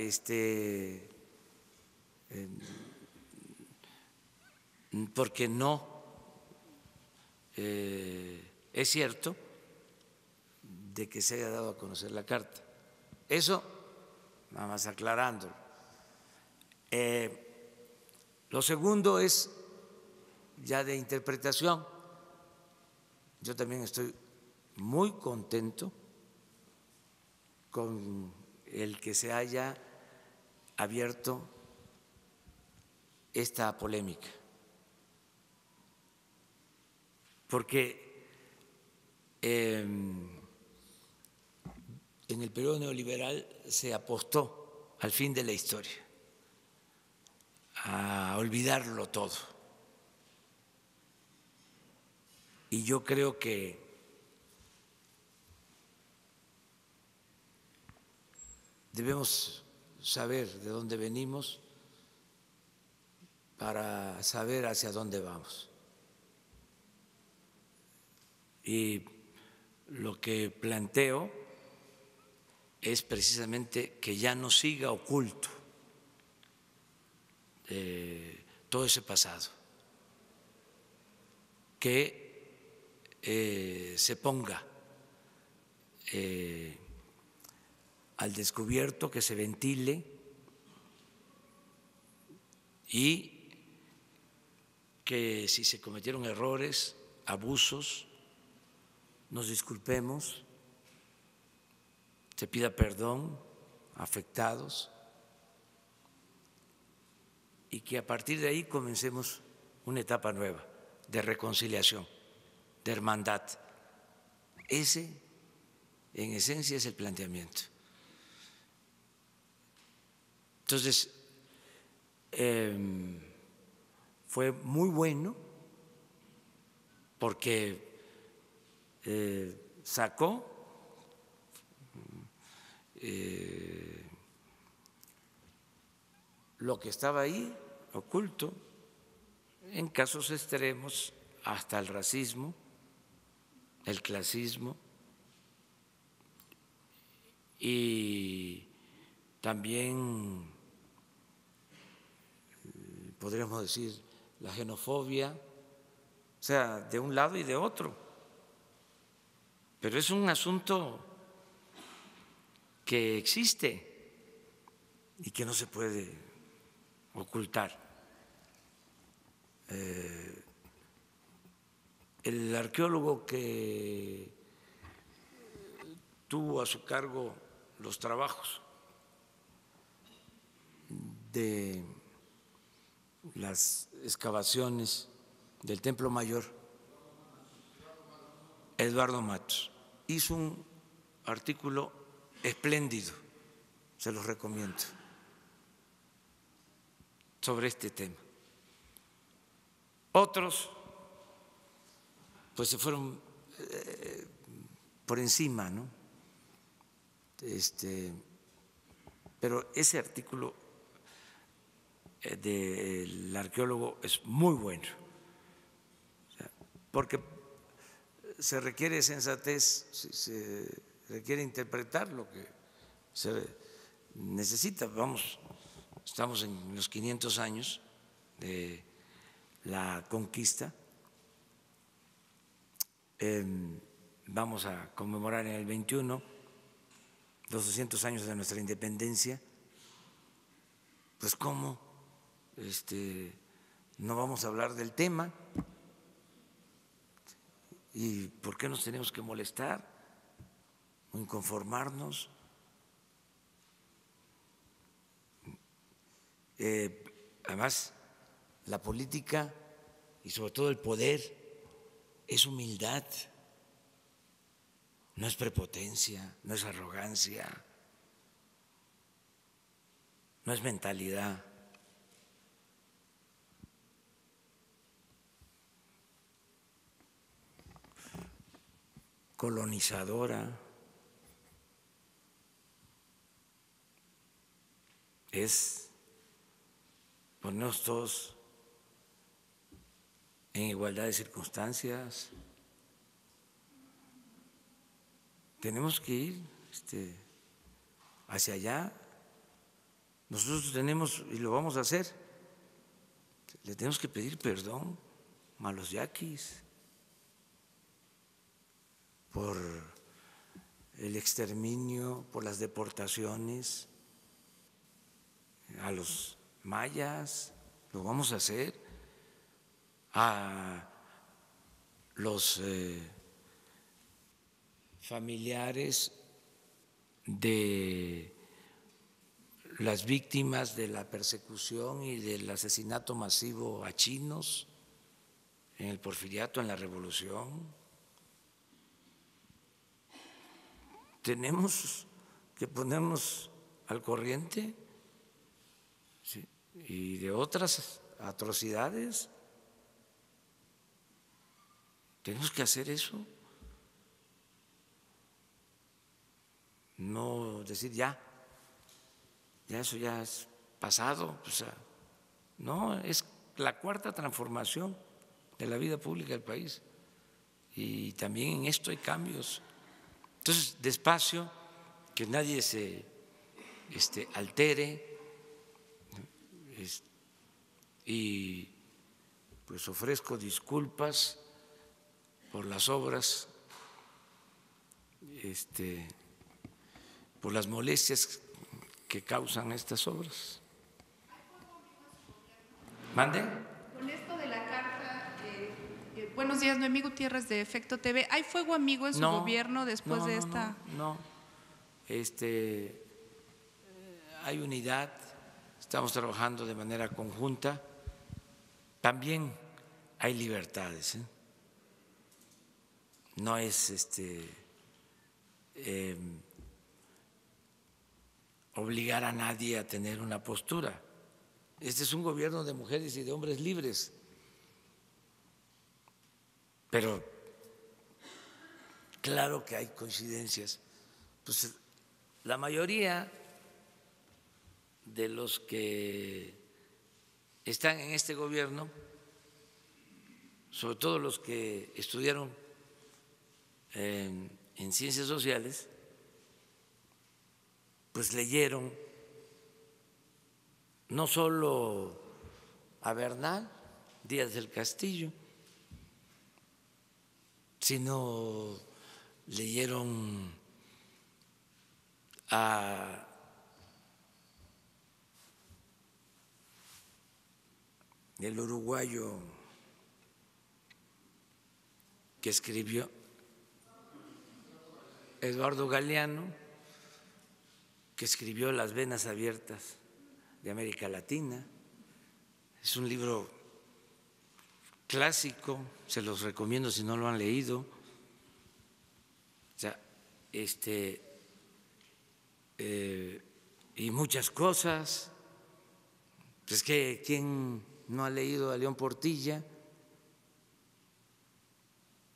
porque no es cierto de que se haya dado a conocer la carta. Eso, nada más aclarándolo. Lo segundo es ya de interpretación. Yo también estoy muy contento con el que se haya abierto esta polémica, porque en el periodo neoliberal se apostó al fin de la historia, a olvidarlo todo. Y yo creo que debemos saber de dónde venimos para saber hacia dónde vamos. Y lo que planteo es precisamente que ya no siga oculto todo ese pasado, que se ponga al descubierto, que se ventile y que si se cometieron errores, abusos, nos disculpemos, se pida perdón a afectados y que a partir de ahí comencemos una etapa nueva de reconciliación, de hermandad. Ese, en esencia, es el planteamiento. Entonces, fue muy bueno porque sacó lo que estaba ahí oculto, en casos extremos hasta el racismo, el clasismo y también podríamos decir la xenofobia, o sea, de un lado y de otro. Pero es un asunto que existe y que no se puede ocultar. El arqueólogo que tuvo a su cargo los trabajos de las excavaciones del Templo Mayor, Eduardo Matos, hizo un artículo espléndido, se los recomiendo, sobre este tema. Otros pues se fueron por encima, ¿no? Pero ese artículo del arqueólogo es muy bueno, porque se requiere sensatez, se requiere interpretar lo que se necesita. Estamos en los 500 años de la conquista. Vamos a conmemorar en el 21 los 200 años de nuestra independencia. Pues ¿cómo no vamos a hablar del tema? ¿Y por qué nos tenemos que molestar o inconformarnos? Además, la política y sobre todo el poder es humildad, no es prepotencia, no es arrogancia, no es mentalidad. Colonizadora, es ponernos todos en igualdad de circunstancias. Tenemos que ir hacia allá. Nosotros tenemos, y lo vamos a hacer, le tenemos que pedir perdón a los yaquis por el exterminio, por las deportaciones, a los mayas, lo vamos a hacer, a los familiares de las víctimas de la persecución y del asesinato masivo a chinos en el Porfiriato, en la Revolución. Tenemos que ponernos al corriente, ¿sí?, y de otras atrocidades. Tenemos que hacer eso. No decir ya eso ya es pasado. O sea, no, es la cuarta transformación de la vida pública del país. Y también en esto hay cambios. Entonces, despacio, que nadie se altere, y pues ofrezco disculpas por las obras, por las molestias que causan estas obras. ¿Mande? Con esto de la carta, buenos días, Noemí Gutiérrez de Efecto TV. ¿Hay fuego amigo en su gobierno después de esta? No, hay unidad, estamos trabajando de manera conjunta, también hay libertades, no es obligar a nadie a tener una postura. Este es un gobierno de mujeres y de hombres libres, pero claro que hay coincidencias. Pues la mayoría de los que están en este gobierno, sobre todo los que estudiaron en ciencias sociales, pues leyeron no solo a Bernal Díaz del Castillo, sino leyeron a el uruguayo que escribió, Eduardo Galeano, que escribió Las venas abiertas de América Latina. Es un libro clásico, se los recomiendo si no lo han leído. O sea, y muchas cosas. Pues que ¿quién no ha leído a León Portilla?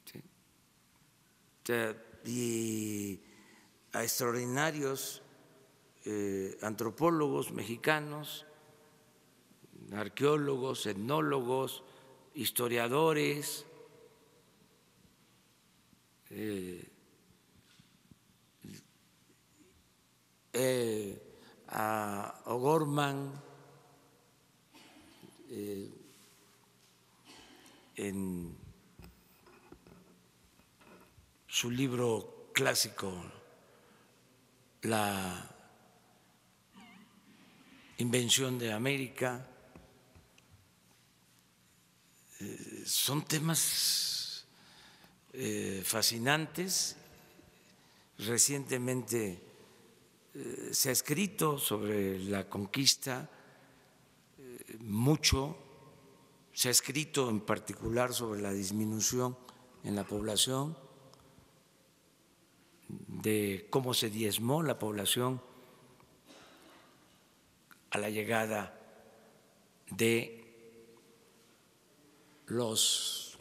¿Sí? O sea, y a extraordinarios antropólogos mexicanos, arqueólogos, etnólogos, historiadores, a O'Gorman, en su libro clásico, La invención de América. Son temas fascinantes. Recientemente se ha escrito sobre la conquista mucho, se ha escrito en particular sobre la disminución en la población, de cómo se diezmó la población a la llegada de los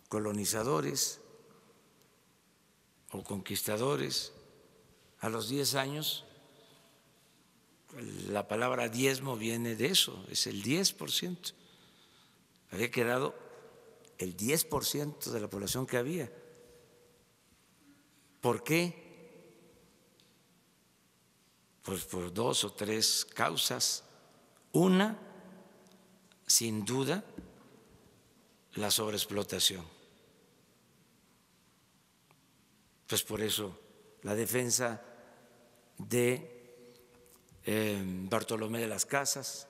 colonizadores o conquistadores. A los 10 años, la palabra diezmo viene de eso, es el 10%. Había quedado el 10% de la población que había. ¿Por qué? Pues por 2 o 3 causas. Una, sin duda, la sobreexplotación. Pues por eso la defensa de Bartolomé de las Casas,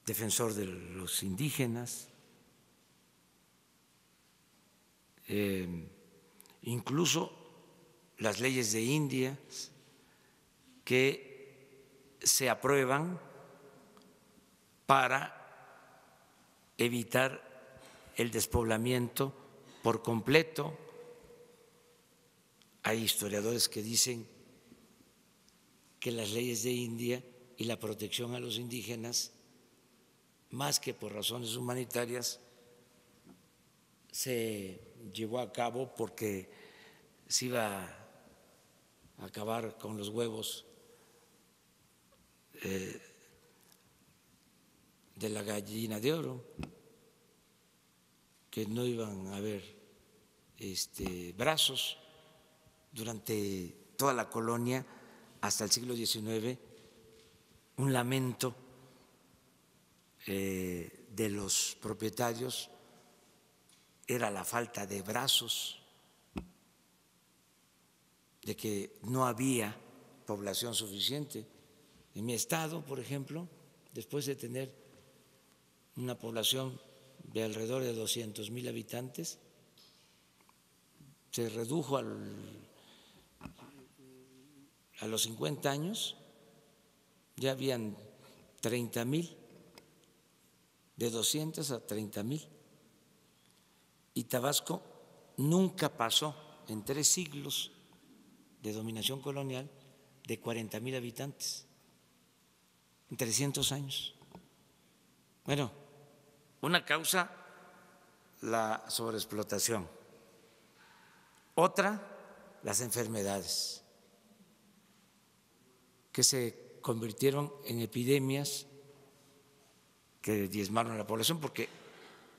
defensor de los indígenas, incluso las leyes de Indias que se aprueban para evitar el despoblamiento por completo. Hay historiadores que dicen que las leyes de India y la protección a los indígenas, más que por razones humanitarias, se llevó a cabo porque se iba a acabar con los huevos de la gallina de oro, que no iban a haber brazos. Durante toda la colonia hasta el siglo XIX, un lamento de los propietarios era la falta de brazos, de que no había población suficiente. En mi estado, por ejemplo, después de tener una población de alrededor de 200,000 habitantes, se redujo a los 50 años, ya habían 30,000, de 200 a 30,000. Y Tabasco nunca pasó en 3 siglos de dominación colonial de 40,000 habitantes, en 300 años. Bueno, una causa, la sobreexplotación. Otra, las enfermedades que se convirtieron en epidemias que diezmaron a la población porque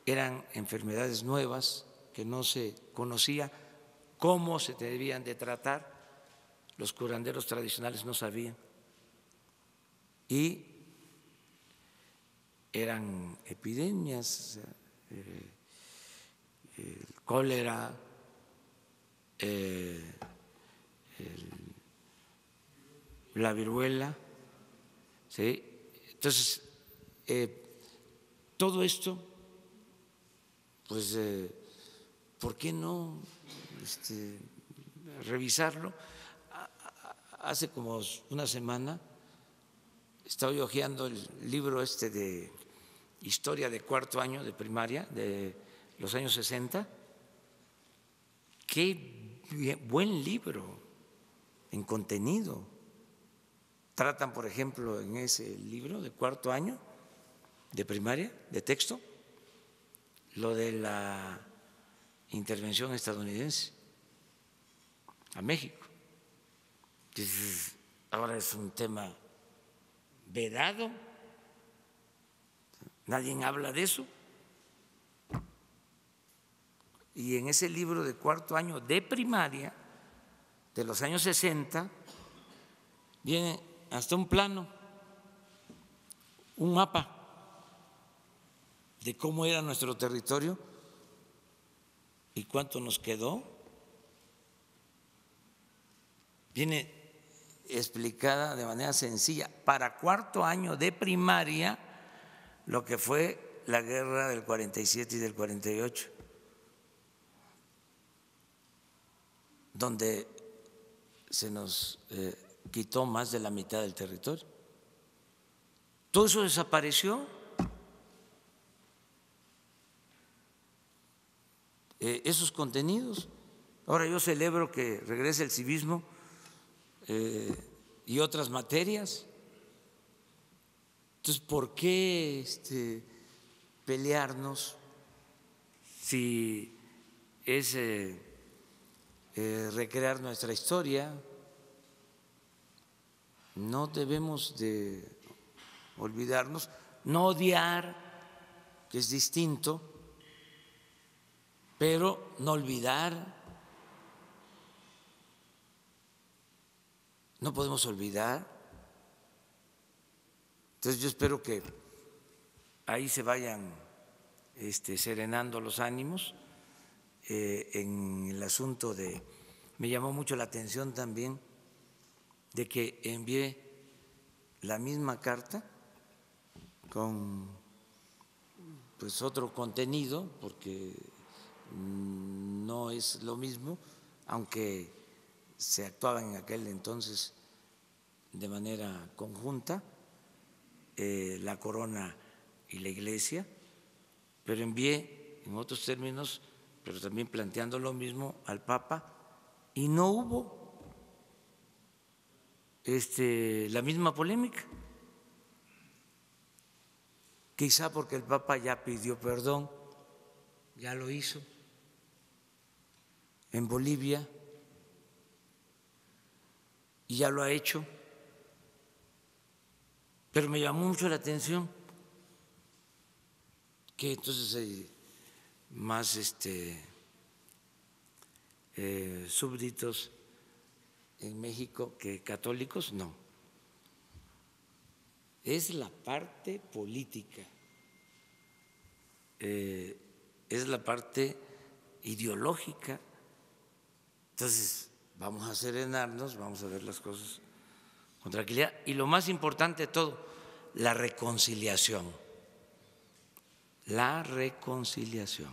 eran enfermedades nuevas que no se conocía cómo se debían de tratar, los curanderos tradicionales no sabían y eran epidemias, el cólera, la viruela, ¿sí? Entonces, todo esto, pues, ¿por qué no revisarlo? Hace como una semana estaba yo hojeando el libro de historia de cuarto año de primaria de los años 60. Qué buen libro en contenido. Tratan, por ejemplo, en ese libro de cuarto año de primaria, de texto, lo de la intervención estadounidense a México. Entonces, ahora es un tema vedado, nadie habla de eso. Y en ese libro de cuarto año de primaria, de los años 60, viene hasta un plano, un mapa de cómo era nuestro territorio y cuánto nos quedó. Viene explicada de manera sencilla para cuarto año de primaria lo que fue la guerra del 47 y del 48, donde se nos quitó más de la mitad del territorio. Todo eso desapareció. Esos contenidos. Ahora yo celebro que regrese el civismo y otras materias. Entonces, ¿por qué pelearnos si es recrear nuestra historia? No debemos de olvidarnos, no odiar, que es distinto, pero no olvidar. No podemos olvidar. Entonces yo espero que ahí se vayan serenando los ánimos en el asunto de… Me llamó mucho la atención también de que envié la misma carta con pues otro contenido, porque no es lo mismo, aunque se actuaba en aquel entonces de manera conjunta, la corona y la iglesia, pero envié en otros términos, pero también planteando lo mismo al Papa, y no hubo la misma polémica, quizá porque el Papa ya pidió perdón, ya lo hizo en Bolivia y ya lo ha hecho, pero me llamó mucho la atención que entonces hay más súbditos en México que católicos. No, es la parte política, es la parte ideológica. Entonces vamos a serenarnos, vamos a ver las cosas con tranquilidad y lo más importante de todo, la reconciliación. La reconciliación,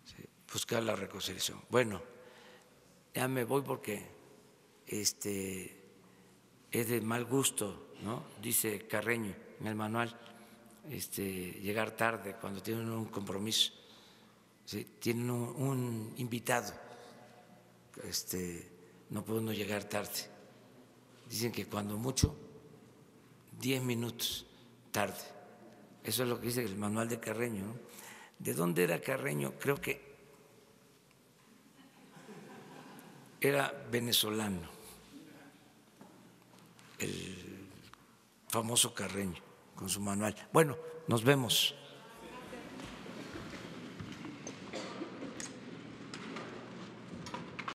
¿sí? Buscar la reconciliación. Bueno, ya me voy porque es de mal gusto, ¿no? Dice Carreño en el manual, llegar tarde cuando tienen un compromiso, ¿sí? Tienen un invitado, no puede uno llegar tarde. Dicen que cuando mucho 10 minutos tarde. Eso es lo que dice el manual de Carreño, ¿no? ¿De dónde era Carreño? Creo que era venezolano, el famoso Carreño con su manual. Bueno, nos vemos.